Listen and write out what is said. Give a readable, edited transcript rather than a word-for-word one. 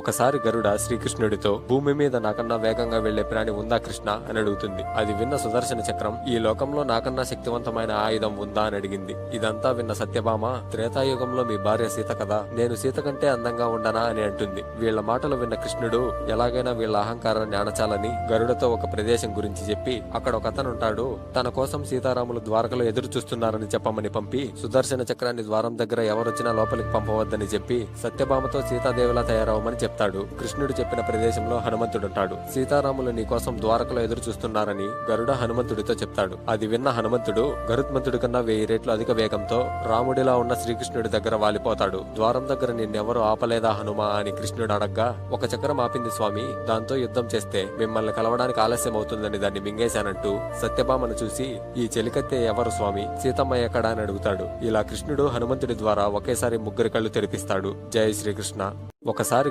ఒకసారి గరుడ శ్రీకృష్ణుడితో భూమి మీద నాకన్నా వేగంగా వెళ్లే ప్రాణి ఉందా కృష్ణ అని అడుగుతుంది. అది విన్న సుదర్శన చక్రం ఈ లోకంలో నాకన్నా శక్తివంతమైన ఆయుధం ఉందా అని అడిగింది. ఇదంతా విన్న సత్యభామ త్రేతాయుగంలో మీ భార్య సీత కదా, నేను సీత కంటే అందంగా ఉండనా అని అంటుంది. వీళ్ల మాటలు విన్న కృష్ణుడు ఎలాగైనా వీళ్ల అహంకారాన్ని అణచాలని గరుడతో ఒక ప్రదేశం గురించి చెప్పి అక్కడ ఒక అతనుంటాడు, తన కోసం సీతారాములు ద్వారకలో ఎదురు చూస్తున్నారని చెప్పమని పంపి సుదర్శన చక్రాన్ని ద్వారం దగ్గర ఎవరొచ్చినా లోపలికి పంపవద్దని చెప్పి సత్యభామతో సీతాదేవిలా తయారవమని చెప్తాడు. కృష్ణుడు చెప్పిన ప్రదేశంలో హనుమంతుడుంటాడు. సీతారాములు నీ కోసం ద్వారకలో ఎదురు చూస్తున్నారని గరుడ హనుమంతుడితో చెప్తాడు. అది విన్న హనుమంతుడు గరుత్మంతుడి కన్నా 1000 రెట్లు అధిక వేగంతో రాముడిలా ఉన్న శ్రీకృష్ణుడి దగ్గర వాలిపోతాడు. ద్వారం దగ్గర నిన్నెవరు ఆపలేదా హనుమా అని కృష్ణుడు అడగ్గా, ఒక చక్రం ఆపింది స్వామి, దాంతో యుద్ధం చేస్తే మిమ్మల్ని కలవడానికి ఆలస్యం అవుతుందని దాన్ని మింగేశానంటూ సత్యభామను చూసి, ఈ చెలికత్తె ఎవరు స్వామి, సీతమ్మ ఎక్కడా అని అడుగుతాడు. ఇలా కృష్ణుడు హనుమంతుడి ద్వారా ఒకేసారి 3 కళ్ళు తెరిపిస్తాడు. జై శ్రీకృష్ణ. ఒకసారి